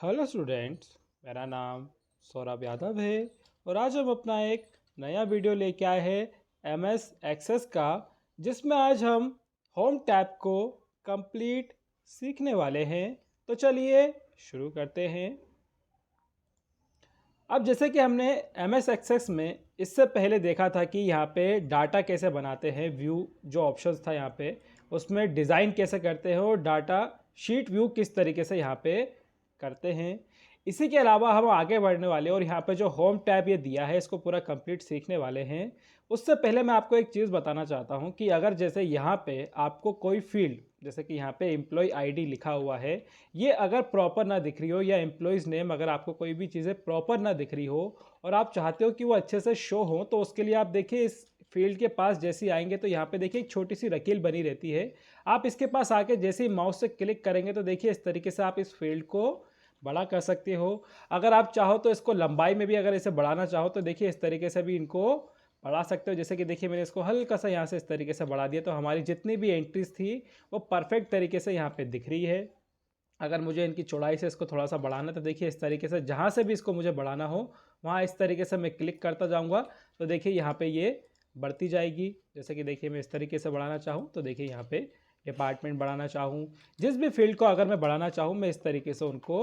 Hello students, मेरा नाम सौरभ यादव है और आज हम अपना एक नया वीडियो लेके आए हैं एमएस एक्सेस का, जिसमें आज हम होम टैब को कंप्लीट सीखने वाले हैं। तो चलिए शुरू करते हैं। अब जैसे कि हमने एमएस एक्सेस में इससे पहले देखा था कि यहाँ पे डाटा कैसे बनाते हैं, व्यू जो ऑप्शंस था यहाँ पे उसमें डिज़ाइन कैसे करते हैं और डाटा शीट व्यू किस तरीके से यहाँ पे करते हैं। इसी के अलावा हम आगे बढ़ने वाले और यहाँ पे जो होम टैब ये दिया है इसको पूरा कंप्लीट सीखने वाले हैं। उससे पहले मैं आपको एक चीज़ बताना चाहता हूँ कि अगर जैसे यहाँ पे आपको कोई फील्ड, जैसे कि यहाँ पे एम्प्लॉय आईडी लिखा हुआ है, ये अगर प्रॉपर ना दिख रही हो, या एम्प्लॉयज़ नेम अगर आपको कोई भी चीज़ें प्रॉपर ना दिख रही हो और आप चाहते हो कि वो अच्छे से शो हो, तो उसके लिए आप देखिए इस फील्ड के पास जैसे ही आएंगे तो यहाँ पे देखिए एक छोटी सी रकील बनी रहती है। आप इसके पास आके जैसे ही माउस से क्लिक करेंगे तो देखिए इस तरीके से आप इस फील्ड को बड़ा कर सकते हो। अगर आप चाहो तो इसको लंबाई में भी अगर इसे बढ़ाना चाहो तो देखिए इस तरीके से भी इनको बढ़ा सकते हो। जैसे कि देखिए मैंने इसको हल्का सा यहाँ से इस तरीके से बढ़ा दिया तो हमारी जितनी भी एंट्रीज थी वो परफेक्ट तरीके से यहाँ पे दिख रही है। अगर मुझे इनकी चौड़ाई से इसको थोड़ा सा बढ़ाना तो देखिए इस तरीके से जहाँ से भी इसको मुझे बढ़ाना हो वहाँ इस तरीके से मैं क्लिक करता जाऊँगा तो देखिए यहाँ पे ये बढ़ती जाएगी। जैसे कि देखिए मैं इस तरीके से बढ़ाना चाहूँ तो देखिए यहाँ पे डिपार्टमेंट बढ़ाना चाहूँ, जिस भी फील्ड को अगर मैं बढ़ाना चाहूँ मैं इस तरीके से उनको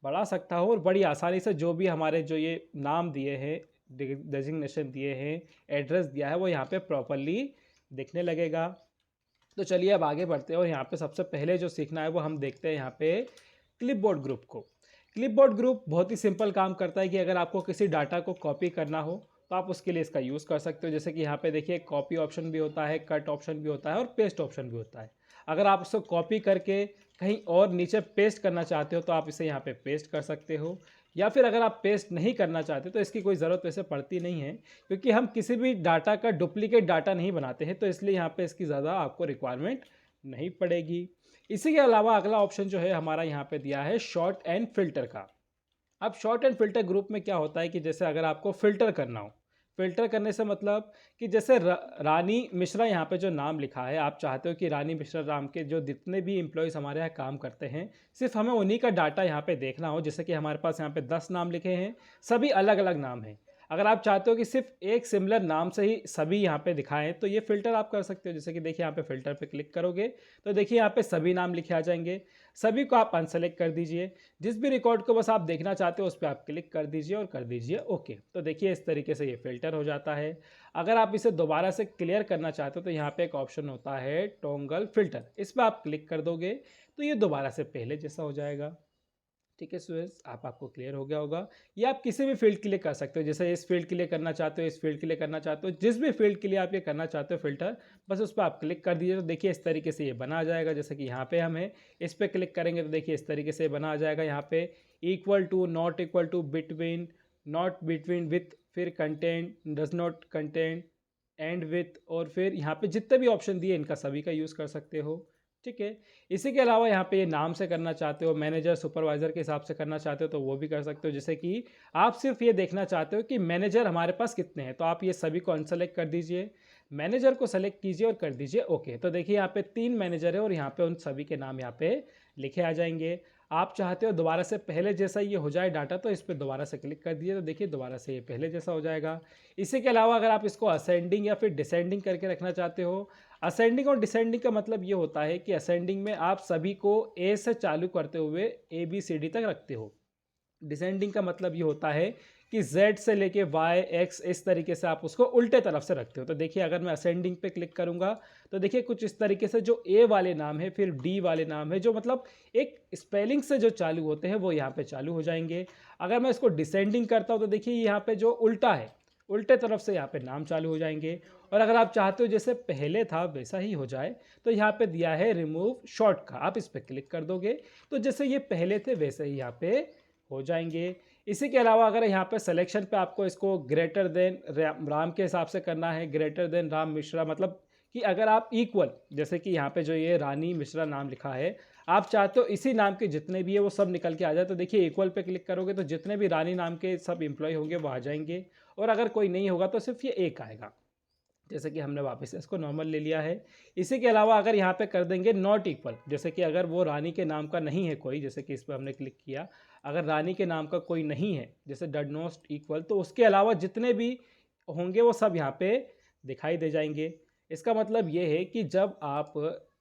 बढ़ा सकता हूँ और बड़ी आसानी से जो भी हमारे जो ये नाम दिए हैं, डेजिग्नेशन दिए हैं, एड्रेस दिया है, वो यहाँ पे प्रॉपरली दिखने लगेगा। तो चलिए अब आगे बढ़ते हैं और यहाँ पे सबसे पहले जो सीखना है वो हम देखते हैं यहाँ पे क्लिपबोर्ड ग्रुप को। क्लिपबोर्ड ग्रुप बहुत ही सिंपल काम करता है कि अगर आपको किसी डाटा को कॉपी करना हो तो आप उसके लिए इसका यूज़ कर सकते हो। जैसे कि यहाँ पे देखिए कॉपी ऑप्शन भी होता है, कट ऑप्शन भी होता है और पेस्ट ऑप्शन भी होता है। अगर आप उसको कॉपी करके कहीं और नीचे पेस्ट करना चाहते हो तो आप इसे यहाँ पे पेस्ट कर सकते हो, या फिर अगर आप पेस्ट नहीं करना चाहते तो इसकी कोई ज़रूरत वैसे पड़ती नहीं है, क्योंकि हम किसी भी डाटा का डुप्लीकेट डाटा नहीं बनाते हैं, तो इसलिए यहाँ पे इसकी ज़्यादा आपको रिक्वायरमेंट नहीं पड़ेगी। इसी के अलावा अगला ऑप्शन जो है हमारा यहाँ पे दिया है शॉर्ट एंड फिल्टर का। अब शॉर्ट एंड फिल्टर ग्रुप में क्या होता है कि जैसे अगर आपको फ़िल्टर करना हो, फ़िल्टर करने से मतलब कि जैसे रानी मिश्रा यहाँ पे जो नाम लिखा है, आप चाहते हो कि रानी मिश्रा नाम के जो जितने भी एम्प्लॉयज़ हमारे यहाँ काम करते हैं सिर्फ हमें उन्हीं का डाटा यहाँ पे देखना हो। जैसे कि हमारे पास यहाँ पे 10 नाम लिखे हैं, सभी अलग अलग नाम हैं। अगर आप चाहते हो कि सिर्फ एक सिमिलर नाम से ही सभी यहाँ पे दिखाएं तो ये फ़िल्टर आप कर सकते हो। जैसे कि देखिए यहाँ पे फ़िल्टर पे क्लिक करोगे तो देखिए यहाँ पे सभी नाम लिखे आ जाएंगे, सभी को आप अनसेलेक्ट कर दीजिए। जिस भी रिकॉर्ड को बस आप देखना चाहते हो उस पर आप क्लिक कर दीजिए और कर दीजिए ओके। तो देखिए इस तरीके से ये फ़िल्टर हो जाता है। अगर आप इसे दोबारा से क्लियर करना चाहते हो तो यहाँ पे एक ऑप्शन होता है टॉगल फ़िल्टर, इस पर आप क्लिक कर दोगे तो ये दोबारा से पहले जैसा हो जाएगा। ठीक है स्टूडेंट्स, आपको क्लियर हो गया होगा। ये आप किसी भी फील्ड के लिए कर सकते हो, जैसे इस फील्ड के लिए करना चाहते हो, इस फील्ड के लिए करना चाहते हो, जिस भी फील्ड के लिए आप ये करना चाहते हो फ़िल्टर, बस उस पर आप क्लिक कर दीजिए तो देखिए इस तरीके से ये बना आ जाएगा। जैसे कि यहाँ पे हमें इस पर क्लिक करेंगे तो देखिए इस तरीके से बना आ जाएगा। यहाँ पे equal to, not equal to, between, not between, with, फिर content, does not content, and with, और फिर यहाँ पे जितने भी ऑप्शन दिए इनका सभी का यूज़ कर सकते हो। ठीक है। इसी के अलावा यहाँ पे ये नाम से करना चाहते हो, मैनेजर सुपरवाइज़र के हिसाब से करना चाहते हो तो वो भी कर सकते हो। जैसे कि आप सिर्फ ये देखना चाहते हो कि मैनेजर हमारे पास कितने हैं तो आप ये सभी को अनसेलेक्ट कर दीजिए, मैनेजर को सेलेक्ट कीजिए और कर दीजिए ओके। तो देखिए यहाँ पे 3 मैनेजर है और यहाँ पे उन सभी के नाम यहाँ पे लिखे आ जाएंगे। आप चाहते हो दोबारा से पहले जैसा ये हो जाए डाटा तो इस पर दोबारा से क्लिक कर दिए तो देखिए दोबारा से ये पहले जैसा हो जाएगा। इसी के अलावा अगर आप इसको असेंडिंग या फिर डिसेंडिंग करके रखना चाहते हो, असेंडिंग और डिसेंडिंग का मतलब ये होता है कि असेंडिंग में आप सभी को ए से चालू करते हुए ए बी सी डी तक रखते हो। डिसेंडिंग का मतलब ये होता है कि Z से लेके Y X इस तरीके से आप उसको उल्टे तरफ से रखते हो। तो देखिए अगर मैं असेंडिंग पे क्लिक करूंगा तो देखिए कुछ इस तरीके से जो A वाले नाम है फिर D वाले नाम है जो मतलब एक स्पेलिंग से जो चालू होते हैं वो यहाँ पे चालू हो जाएंगे। अगर मैं इसको डिसेंडिंग करता हूँ तो देखिए यहाँ पे जो उल्टा है उल्टे तरफ से यहाँ पे नाम चालू हो जाएंगे। और अगर आप चाहते हो जैसे पहले था वैसा ही हो जाए तो यहाँ पे दिया है रिमूव शॉर्ट का, आप इस पर क्लिक कर दोगे तो जैसे ये पहले थे वैसे ही यहाँ पे हो जाएंगे। इसी के अलावा अगर यहाँ पे सिलेक्शन पे आपको इसको ग्रेटर देन राम के हिसाब से करना है, ग्रेटर देन राम मिश्रा, मतलब कि अगर आप इक्वल, जैसे कि यहाँ पे जो ये रानी मिश्रा नाम लिखा है आप चाहते हो इसी नाम के जितने भी है वो सब निकल के आ जाए तो देखिए इक्वल पे क्लिक करोगे तो जितने भी रानी नाम के सब एम्प्लॉय होंगे वो आ जाएंगे और अगर कोई नहीं होगा तो सिर्फ ये एक आएगा। जैसे कि हमने वापस से इसको नॉर्मल ले लिया है। इसी के अलावा अगर यहाँ पे कर देंगे नॉट इक्वल, जैसे कि अगर वो रानी के नाम का नहीं है कोई, जैसे कि इस पर हमने क्लिक किया, अगर रानी के नाम का कोई नहीं है, जैसे डज नॉट इक्वल, तो उसके अलावा जितने भी होंगे वो सब यहाँ पे दिखाई दे जाएंगे। इसका मतलब ये है कि जब आप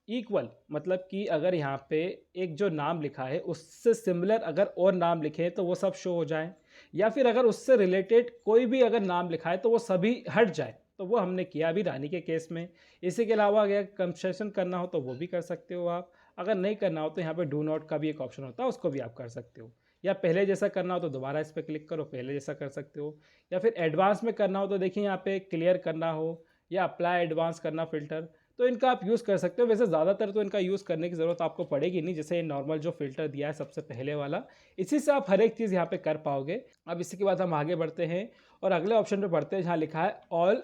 इक्वल, मतलब कि अगर यहाँ पे एक जो नाम लिखा है उससे सिमिलर अगर और नाम लिखे तो वो सब शो हो जाए, या फिर अगर उससे रिलेटेड कोई भी अगर नाम लिखा है तो वो सभी हट जाए, तो वो हमने किया अभी रानी के केस में। इसी के अलावा अगर कंसेशन करना हो तो वो भी कर सकते हो आप। अगर नहीं करना हो तो यहाँ पे डू नॉट का भी एक ऑप्शन होता है, उसको भी आप कर सकते हो। या पहले जैसा करना हो तो दोबारा इस पर क्लिक करो, पहले जैसा कर सकते हो। या फिर एडवांस में करना हो तो देखिए यहाँ पे क्लियर करना हो या अप्लाई एडवांस करना फ़िल्टर, तो इनका आप यूज़ कर सकते हो। वैसे ज़्यादातर तो इनका यूज़ करने की ज़रूरत आपको पड़ेगी नहीं, जैसे नॉर्मल जो फ़िल्टर दिया है सबसे पहले वाला, इसी से आप हर एक चीज़ यहाँ पे कर पाओगे। अब इसी के बाद हम आगे बढ़ते हैं और अगले ऑप्शन पे बढ़ते हैं जहाँ लिखा है ऑल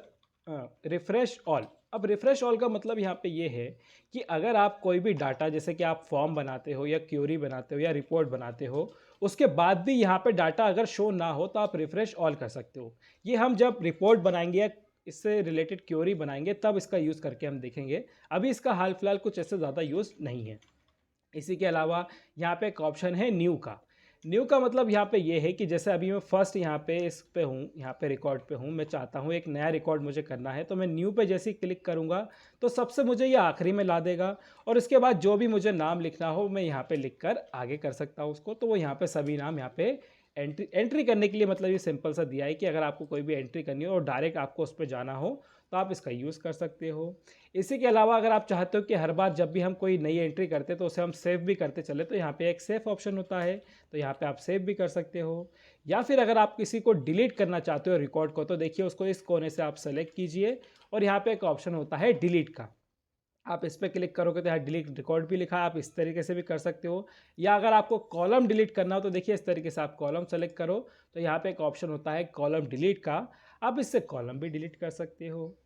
रिफ्रेश ऑल। अब रिफ्रेश ऑल का मतलब यहाँ पे ये है कि अगर आप कोई भी डाटा, जैसे कि आप फॉर्म बनाते हो या क्यूरी बनाते हो या रिपोर्ट बनाते हो, उसके बाद भी यहाँ पे डाटा अगर शो ना हो तो आप रिफ्रेश ऑल कर सकते हो। ये हम जब रिपोर्ट बनाएंगे या इससे रिलेटेड क्यूरी बनाएंगे तब इसका यूज़ करके हम देखेंगे, अभी इसका हाल फिलहाल कुछ ऐसे ज़्यादा यूज़ नहीं है। इसी के अलावा यहाँ पे एक ऑप्शन है न्यू का। न्यू का मतलब यहाँ पे ये है कि जैसे अभी मैं फर्स्ट यहाँ पे इस पे हूँ, यहाँ पे रिकॉर्ड पे हूँ, मैं चाहता हूँ एक नया रिकॉर्ड मुझे करना है, तो मैं न्यू पे जैसे ही क्लिक करूँगा तो सबसे मुझे ये आखिरी में ला देगा, और इसके बाद जो भी मुझे नाम लिखना हो मैं यहाँ पे लिख कर आगे कर सकता हूँ उसको। तो वो यहाँ पे सभी नाम यहाँ पे एंट्री करने के लिए, मतलब ये सिंपल सा दिया है कि अगर आपको कोई भी एंट्री करनी हो और डायरेक्ट आपको उस पर जाना हो तो आप इसका यूज़ कर सकते हो। इसी के अलावा अगर आप चाहते हो कि हर बार जब भी हम कोई नई एंट्री करते तो उसे हम सेव भी करते चले, तो यहाँ पे एक सेव ऑप्शन होता है, तो यहाँ पे आप सेव भी कर सकते हो। या फिर अगर आप किसी को डिलीट करना चाहते हो रिकॉर्ड को, तो देखिए उसको इस कोने से आप सेलेक्ट कीजिए और यहाँ पे एक ऑप्शन होता है डिलीट का, आप इस पर क्लिक करोगे तो यहाँ डिलीट रिकॉर्ड भी लिखा है, आप इस तरीके से भी कर सकते हो। या अगर आपको कॉलम डिलीट करना हो तो देखिए इस तरीके से आप कॉलम सेलेक्ट करो, तो यहाँ पे एक ऑप्शन होता है कॉलम डिलीट का, आप इससे कॉलम भी डिलीट कर सकते हो।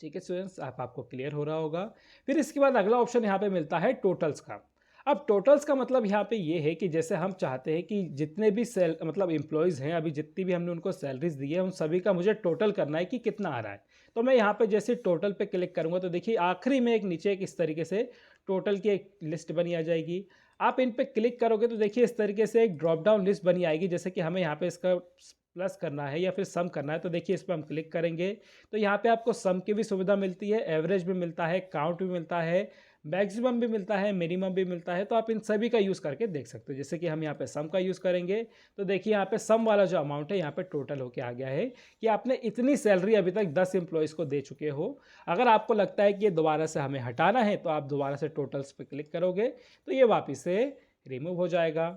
ठीक है स्टूडेंट्स, आपको क्लियर हो रहा होगा। फिर इसके बाद अगला ऑप्शन यहाँ पे मिलता है टोटल्स का। अब टोटल्स का मतलब यहाँ पे ये है कि जैसे हम चाहते हैं कि जितने भी मतलब एम्प्लॉयज़ हैं, अभी जितनी भी हमने उनको सैलरीज दी है उन सभी का मुझे टोटल करना है कि कितना आ रहा है। तो मैं यहाँ पे जैसे टोटल पे क्लिक करूँगा तो देखिए आखिरी में एक नीचे एक इस तरीके से टोटल की एक लिस्ट बनी आ जाएगी। आप इन पे क्लिक करोगे तो देखिए इस तरीके से एक ड्रॉप डाउन लिस्ट बनी आएगी, जैसे कि हमें यहाँ पे इसका प्लस करना है या फिर सम करना है, तो देखिए इस पर हम क्लिक करेंगे तो यहाँ पे आपको सम की भी सुविधा मिलती है, एवरेज भी मिलता है, काउंट भी मिलता है, मैक्सिमम भी मिलता है, मिनिमम भी मिलता है। तो आप इन सभी का यूज़ करके देख सकते हो। जैसे कि हम यहाँ पे सम का यूज़ करेंगे तो देखिए यहाँ पे सम वाला जो अमाउंट है यहाँ पे टोटल होके आ गया है कि आपने इतनी सैलरी अभी तक 10 एम्प्लॉयज़ को दे चुके हो। अगर आपको लगता है कि ये दोबारा से हमें हटाना है तो आप दोबारा से टोटल्स पे क्लिक करोगे तो ये वापस से रिमूव हो जाएगा।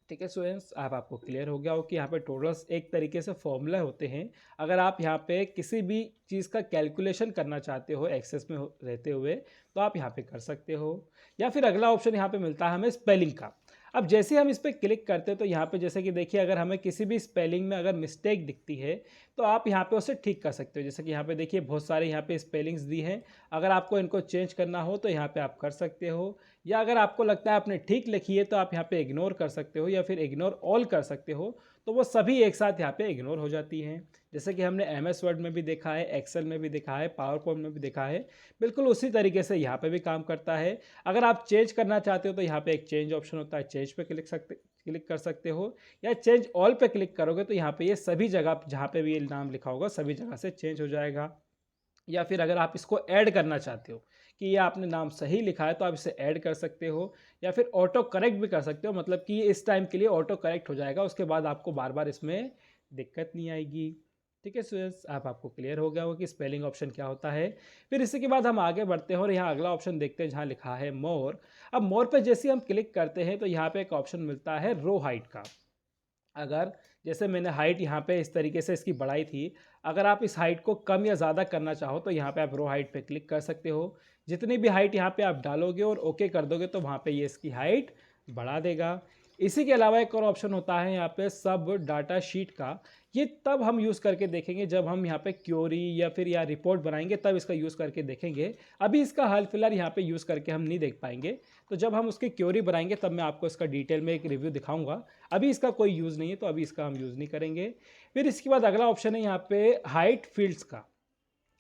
ठीक है स्टूडेंट्स, आपको क्लियर हो गया हो कि यहाँ पे टोटल्स एक तरीके से फॉर्मूला होते हैं। अगर आप यहाँ पे किसी भी चीज़ का कैलकुलेशन करना चाहते हो एक्सेस में रहते हुए तो आप यहाँ पे कर सकते हो। या फिर अगला ऑप्शन यहाँ पे मिलता है हमें स्पेलिंग का। अब जैसे हम इस पर क्लिक करते हैं तो यहाँ पे जैसे कि देखिए अगर हमें किसी भी स्पेलिंग में अगर मिस्टेक दिखती है तो आप यहाँ पे उसे ठीक कर सकते हो। जैसे कि यहाँ पे देखिए बहुत सारे यहाँ पे स्पेलिंग्स दी हैं, अगर आपको इनको चेंज करना हो तो यहाँ पे आप कर सकते हो। या अगर आपको लगता है आपने ठीक लिखी है तो आप यहाँ पे इग्नोर कर सकते हो या फिर इग्नोर ऑल कर सकते हो, तो वो सभी एक साथ यहाँ पे इग्नोर हो जाती हैं। जैसे कि हमने MS वर्ड में भी देखा है, एक्सेल में भी देखा है, पावर पॉइंट में भी देखा है, बिल्कुल उसी तरीके से यहाँ पे भी काम करता है। अगर आप चेंज करना चाहते हो तो यहाँ पे एक चेंज ऑप्शन होता है, चेंज पे क्लिक कर सकते हो, या चेंज ऑल पे क्लिक करोगे तो यहाँ पे ये सभी जगह जहाँ पे भी ये नाम लिखा होगा सभी जगह से चेंज हो जाएगा। या फिर अगर आप इसको ऐड करना चाहते हो कि ये आपने नाम सही लिखा है तो आप इसे ऐड कर सकते हो, या फिर ऑटो करेक्ट भी कर सकते हो, मतलब कि ये इस टाइम के लिए ऑटो करेक्ट हो जाएगा, उसके बाद आपको बार बार इसमें दिक्कत नहीं आएगी। ठीक है स्टूडेंट्स, आपको क्लियर हो गया होगा कि स्पेलिंग ऑप्शन क्या होता है। फिर इसी के बाद हम आगे बढ़ते हैं और यहाँ अगला ऑप्शन देखते हैं जहाँ लिखा है मोर। अब मोर पे जैसे हम क्लिक करते हैं तो यहाँ पे एक ऑप्शन मिलता है रो हाइट का। अगर जैसे मैंने हाइट यहाँ पे इस तरीके से इसकी बढ़ाई थी, अगर आप इस हाइट को कम या ज़्यादा करना चाहो तो यहाँ पे आप रो हाइट पे क्लिक कर सकते हो। जितनी भी हाइट यहाँ पे आप डालोगे और ओके कर दोगे तो वहाँ पे ये इसकी हाइट बढ़ा देगा। इसी के अलावा एक और ऑप्शन होता है यहाँ पे सब डाटा शीट का। ये तब हम यूज़ करके देखेंगे जब हम यहाँ पे क्योरी या फिर या रिपोर्ट बनाएंगे तब इसका यूज़ करके देखेंगे। अभी इसका हाल फिलहाल यहाँ पे यूज़ करके हम नहीं देख पाएंगे, तो जब हम उसकी क्योरी बनाएंगे तब मैं आपको इसका डिटेल में एक रिव्यू दिखाऊंगा। अभी इसका कोई यूज़ नहीं है तो अभी इसका हम यूज़ नहीं करेंगे। फिर इसके बाद अगला ऑप्शन है यहाँ पे हाइट फील्ड्स का।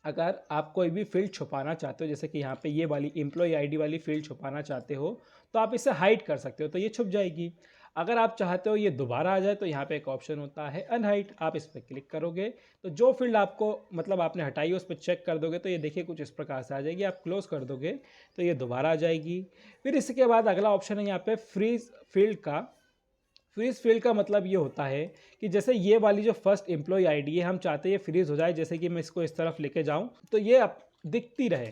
अगर आप कोई भी फील्ड छुपाना चाहते हो, जैसे कि यहाँ पे ये वाली एम्प्लॉय आईडी वाली फील्ड छुपाना चाहते हो तो आप इसे हाइड कर सकते हो, तो ये छुप जाएगी। अगर आप चाहते हो ये दोबारा आ जाए तो यहाँ पे एक ऑप्शन होता है अनहाइड, आप इस पर क्लिक करोगे तो जो फील्ड आपको मतलब आपने हटाई है उस पर चेक कर दोगे तो ये देखिए कुछ इस प्रकार से आ जाएगी। आप क्लोज कर दोगे तो ये दोबारा आ जाएगी। फिर इसके बाद अगला ऑप्शन है यहाँ पे फ्रीज फील्ड का। फ्रीज फील्ड का मतलब ये होता है कि जैसे ये वाली जो फर्स्ट एम्प्लॉय आईडी है हम चाहते हैं ये फ्रीज हो जाए, जैसे कि मैं इसको इस तरफ लेके जाऊँ तो ये अब दिखती रहे।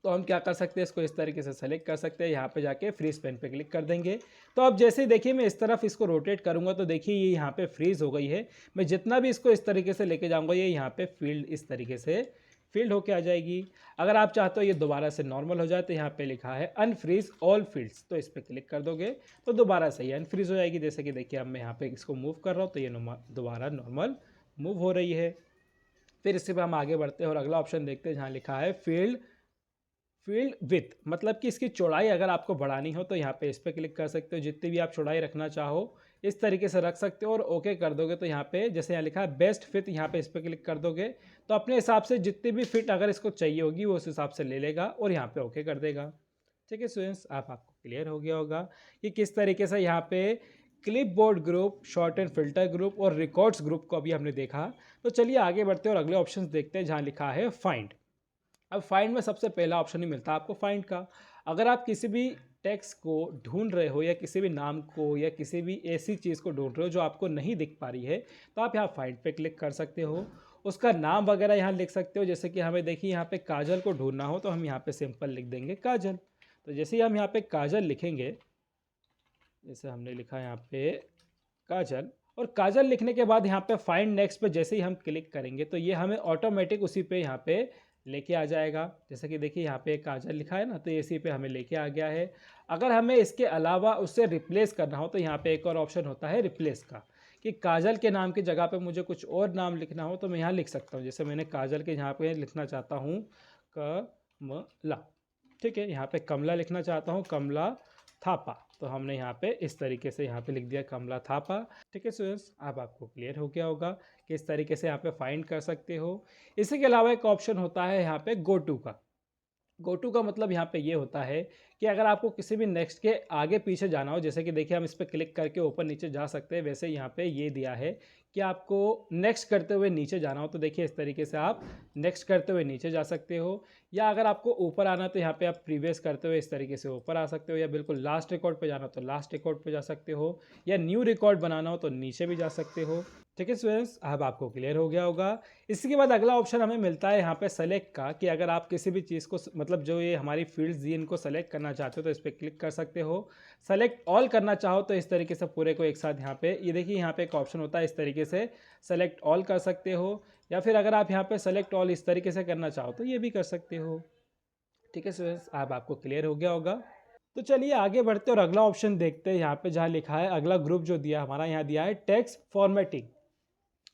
तो हम क्या कर सकते हैं, इसको इस तरीके से सेलेक्ट कर सकते हैं, यहाँ पे जाके फ्रीज पेन पे क्लिक कर देंगे। तो अब जैसे ही देखिए मैं इस तरफ इसको रोटेट करूँगा तो देखिए ये यहाँ पे फ्रीज हो गई है। मैं जितना भी इसको इस तरीके से लेके जाऊँगा ये यहाँ पे फील्ड इस तरीके से फील्ड होके आ जाएगी। अगर आप चाहते हो ये दोबारा से नॉर्मल हो जाए तो यहाँ पे लिखा है अनफ्रीज ऑल फील्ड्स, तो इस पर क्लिक कर दोगे तो दोबारा से ये अनफ्रीज हो जाएगी। जैसे कि देखिए अब मैं यहाँ पे इसको मूव कर रहा हूँ तो ये दोबारा नॉर्मल मूव हो रही है। फिर इससे पे हम आगे बढ़ते हैं और अगला ऑप्शन देखते हैं जहाँ लिखा है फील्ड विथ, मतलब कि इसकी चौड़ाई अगर आपको बढ़ानी हो तो यहाँ पे इस पर क्लिक कर सकते हो। जितनी भी आप चौड़ाई रखना चाहो इस तरीके से रख सकते हो और ओके कर दोगे तो यहाँ पे जैसे यहाँ लिखा है बेस्ट फिट, यहाँ पे इस पर क्लिक कर दोगे तो अपने हिसाब से जितनी भी फिट अगर इसको चाहिए होगी वो उस हिसाब से ले लेगा और यहाँ पे ओके कर देगा। ठीक है स्टूडेंट्स, आपको क्लियर हो गया होगा कि किस तरीके से यहाँ पे clip board group, short and filter group और रिकॉर्ड्स ग्रुप को अभी हमने देखा। तो चलिए आगे बढ़ते हैं और अगले ऑप्शन देखते हैं जहाँ लिखा है फाइंड। अब फाइंड में सबसे पहला ऑप्शन ही मिलता है आपको फाइंड का। अगर आप किसी भी टेक्स्ट को ढूंढ रहे हो या किसी भी नाम को या किसी भी ऐसी चीज़ को ढूंढ रहे हो जो आपको नहीं दिख पा रही है तो आप यहाँ फाइंड पे क्लिक कर सकते हो। उसका नाम वगैरह यहाँ लिख सकते हो। जैसे कि हमें देखिए यहाँ पे काजल को ढूंढना हो तो हम यहाँ पे सिंपल लिख देंगे काजल। तो जैसे ही हम यहाँ पे काजल लिखेंगे, जैसे हमने लिखा यहाँ पे काजल, और काजल लिखने के बाद यहाँ पे फाइंड नेक्स्ट पे जैसे ही हम क्लिक करेंगे तो ये हमें ऑटोमेटिक उसी पे यहाँ पे लेके आ जाएगा। जैसे कि देखिए यहाँ पे काजल लिखा है ना तो इसी पे हमें लेके आ गया है। अगर हमें इसके अलावा उससे रिप्लेस करना हो तो यहाँ पे एक और ऑप्शन होता है रिप्लेस का, कि काजल के नाम की जगह पे मुझे कुछ और नाम लिखना हो तो मैं यहाँ लिख सकता हूँ। जैसे मैंने काजल के यहाँ पे लिखना चाहता हूँ कमला, ठीक है, यहाँ पे कमला लिखना चाहता हूँ कमला थापा, तो हमने यहाँ पे इस तरीके से यहाँ पे लिख दिया कमला थापा। ठीक है स्टूडेंट्स, अब आपको क्लियर हो गया होगा कि इस तरीके से यहाँ पे फाइंड कर सकते हो। इसी के अलावा एक ऑप्शन होता है यहाँ पे गो टू का। गो टू का मतलब यहाँ पे ये होता है कि अगर आपको किसी भी नेक्स्ट के आगे पीछे जाना हो, जैसे कि देखिए हम इस पर क्लिक करके ऊपर नीचे जा सकते हैं, वैसे यहाँ पे ये दिया है कि आपको नेक्स्ट करते हुए नीचे जाना हो तो देखिए इस तरीके से आप नेक्स्ट करते हुए नीचे जा सकते हो। या अगर आपको ऊपर आना तो यहाँ पे आप प्रीवियस करते हुए इस तरीके से ऊपर आ सकते हो, या बिल्कुल लास्ट रिकॉर्ड पे जाना तो लास्ट रिकॉर्ड पे जा सकते हो, या न्यू रिकॉर्ड बनाना हो तो नीचे भी जा सकते हो। ठीक है स्टूडेंट्स, अब आपको क्लियर हो गया होगा। इसके बाद अगला ऑप्शन हमें मिलता है यहाँ पे सेलेक्ट का, कि अगर आप किसी भी चीज़ को मतलब जो ये हमारी फील्ड्स दी इनको सेलेक्ट करना चाहते हो तो इस पर क्लिक कर सकते हो। सेलेक्ट ऑल करना चाहो तो इस तरीके से पूरे को एक साथ यहाँ पे ये देखिए यहाँ पे एक ऑप्शन होता है, इस तरीके से सेलेक्ट ऑल कर सकते हो, या फिर अगर आप यहाँ पे सेलेक्ट ऑल इस तरीके से करना चाहो तो ये भी कर सकते हो। ठीक है स्टूडेंट्स, अब आपको क्लियर हो गया होगा। तो चलिए आगे बढ़ते और अगला ऑप्शन देखते हैं यहाँ पे जहाँ लिखा है अगला ग्रुप जो दिया हमारा यहाँ दिया है टेक्स्ट फॉर्मेटिंग।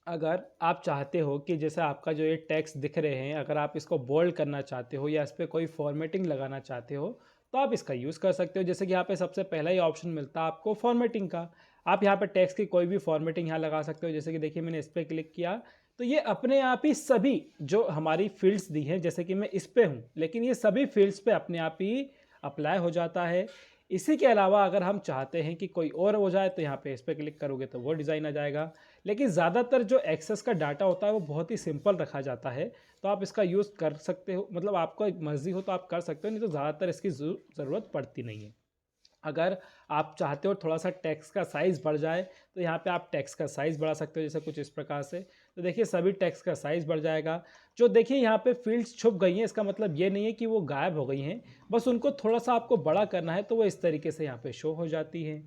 अगर आप चाहते हो कि जैसे आपका जो ये टेक्स्ट दिख रहे हैं अगर आप इसको बोल्ड करना चाहते हो या इस पर कोई फॉर्मेटिंग लगाना चाहते हो तो आप इसका यूज़ कर सकते हो। जैसे कि यहाँ पे सबसे पहला ही ऑप्शन मिलता है आपको फॉर्मेटिंग का। आप यहाँ पे टेक्स्ट की कोई भी फॉर्मेटिंग यहाँ लगा सकते हो। जैसे कि देखिए मैंने इस पर क्लिक किया तो ये अपने आप ही सभी जो हमारी फील्ड्स दी हैं, जैसे कि मैं इस पर हूँ लेकिन ये सभी फील्ड्स पे अपने आप ही अप्लाई हो जाता है। इसी के अलावा अगर हम चाहते हैं कि कोई और हो जाए तो यहाँ पे इस पर क्लिक करोगे तो वो डिज़ाइन आ जाएगा। लेकिन ज़्यादातर जो एक्सेस का डाटा होता है वो बहुत ही सिंपल रखा जाता है, तो आप इसका यूज़ कर सकते हो, मतलब आपको मर्जी हो तो आप कर सकते हो, नहीं तो ज़्यादातर इसकी ज़रूरत पड़ती नहीं है। अगर आप चाहते हो थोड़ा सा टेक्स्ट का साइज़ बढ़ जाए तो यहाँ पे आप टेक्स्ट का साइज़ बढ़ा सकते हो, जैसे कुछ इस प्रकार से। तो देखिए सभी टेक्स्ट का साइज़ बढ़ जाएगा। जो देखिए यहाँ पे फील्ड्स छुप गई हैं इसका मतलब ये नहीं है कि वो गायब हो गई हैं, बस उनको थोड़ा सा आपको बड़ा करना है तो वो इस तरीके से यहाँ पे शो हो जाती है।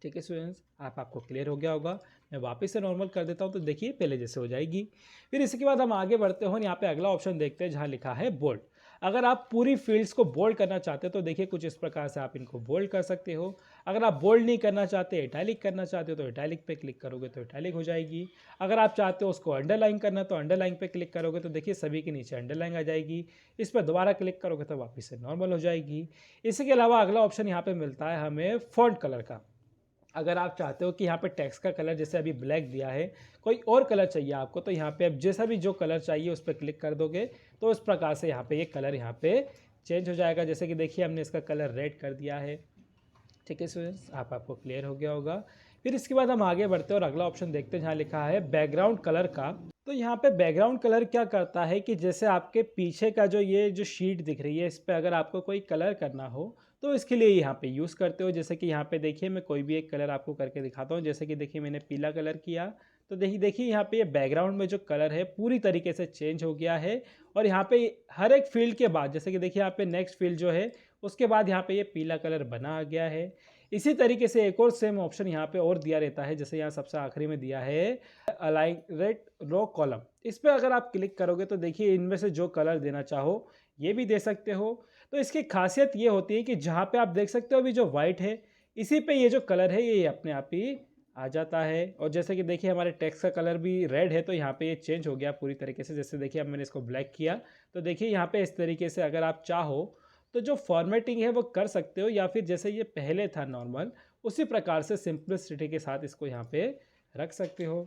ठीक है स्टूडेंट्स, आपको क्लियर हो गया होगा। मैं वापस से नॉर्मल कर देता हूँ तो देखिए पहले जैसे हो जाएगी। फिर इसके बाद हम आगे बढ़ते हो, यहाँ पे अगला ऑप्शन देखते हैं जहाँ लिखा है बोल्ड। अगर आप पूरी फील्ड्स को बोल्ड करना चाहते हो तो देखिए कुछ इस प्रकार से आप इनको बोल्ड कर सकते हो। अगर आप बोल्ड नहीं करना चाहते, इटैलिक करना चाहते हो तो इटैलिक पे क्लिक करोगे तो इटैलिक हो जाएगी। अगर आप चाहते हो उसको अंडरलाइन करना तो अंडरलाइन पे क्लिक करोगे तो देखिए सभी के नीचे अंडरलाइन आ जाएगी। इस पर दोबारा क्लिक करोगे तो वापस से नॉर्मल हो जाएगी। इसी के अलावा अगला ऑप्शन यहाँ पे मिलता है हमें फॉन्ट कलर का। अगर आप चाहते हो कि यहाँ पे टेक्स्ट का कलर जैसे अभी ब्लैक दिया है, कोई और कलर चाहिए आपको तो यहाँ पे आप जैसा भी जो कलर चाहिए उस पर क्लिक कर दोगे तो उस प्रकार से यहाँ पे ये कलर यहाँ पे चेंज हो जाएगा। जैसे कि देखिए हमने इसका कलर रेड कर दिया है। ठीक है स्टूडेंट्स, आपको क्लियर हो गया होगा। फिर इसके बाद हम आगे बढ़ते हैं और अगला ऑप्शन देखते हैं जहाँ लिखा है बैकग्राउंड कलर का। तो यहाँ पे बैकग्राउंड कलर क्या करता है कि जैसे आपके पीछे का जो ये जो शीट दिख रही है, इस पर अगर आपको कोई कलर करना हो तो इसके लिए यहाँ पे यूज़ करते हो। जैसे कि यहाँ पे देखिए मैं कोई भी एक कलर आपको करके दिखाता हूँ। जैसे कि देखिए मैंने पीला कलर किया, तो देखिए यहाँ पे ये बैकग्राउंड में जो कलर है पूरी तरीके से चेंज हो गया है। और यहाँ पे हर एक फील्ड के बाद, जैसे कि देखिए यहाँ पे नेक्स्ट फील्ड जो है उसके बाद यहाँ पे ये पीला कलर बना आ गया है। इसी तरीके से एक और सेम ऑप्शन यहाँ पे और दिया रहता है, जैसे यहाँ सबसे आखिरी में दिया है अलाइन रेड रो कॉलम। इस पर अगर आप क्लिक करोगे तो देखिए इनमें से जो कलर देना चाहो ये भी दे सकते हो। तो इसकी खासियत ये होती है कि जहाँ पे आप देख सकते हो अभी जो वाइट है, इसी पे ये जो कलर है ये अपने आप ही आ जाता है। और जैसे कि देखिए हमारे टेक्स्ट का कलर भी रेड है, तो यहाँ पे ये चेंज हो गया पूरी तरीके से। जैसे देखिए अब मैंने इसको ब्लैक किया, तो देखिए यहाँ पे इस तरीके से अगर आप चाहो तो जो फॉर्मेटिंग है वो कर सकते हो, या फिर जैसे ये पहले था नॉर्मल उसी प्रकार से सिंपलिसिटी के साथ इसको यहाँ पे रख सकते हो।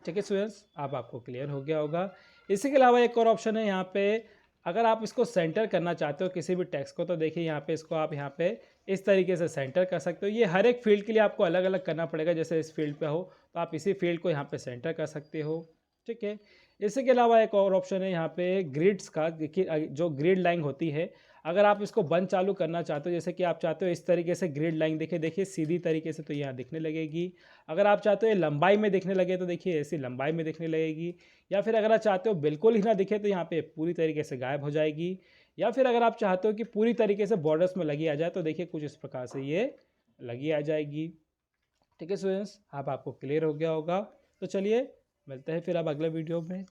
ठीक है स्टूडेंट्स, अब आपको क्लियर हो गया होगा। इसी के अलावा एक और ऑप्शन है यहाँ पे, अगर आप इसको सेंटर करना चाहते हो किसी भी टेक्स्ट को, तो देखिए यहाँ पे इसको आप यहाँ पे इस तरीके से सेंटर कर सकते हो। ये हर एक फील्ड के लिए आपको अलग अलग करना पड़ेगा। जैसे इस फील्ड पे हो तो आप इसी फील्ड को यहाँ पे सेंटर कर सकते हो। ठीक है, इसी के अलावा एक और ऑप्शन है यहाँ पे ग्रिड्स का। देखिए जो ग्रिड लाइन होती है, अगर आप इसको बंद चालू करना चाहते हो, जैसे कि आप चाहते हो इस तरीके से ग्रिड लाइन देखिए सीधी तरीके से, तो यहाँ दिखने लगेगी। अगर आप चाहते हो ये लंबाई में दिखने लगे तो देखिए ऐसी लंबाई में दिखने लगेगी। या फिर अगर आप चाहते हो बिल्कुल ही ना दिखे तो यहाँ पे पूरी तरीके से गायब हो जाएगी। या फिर अगर आप चाहते हो कि पूरी तरीके से बॉर्डर्स में लगी आ जाए, तो देखिए कुछ इस प्रकार से ये लगी आ जाएगी। ठीक है स्टूडेंट्स, अब आपको क्लियर हो गया होगा। तो चलिए मिलते हैं फिर अब अगले वीडियो में।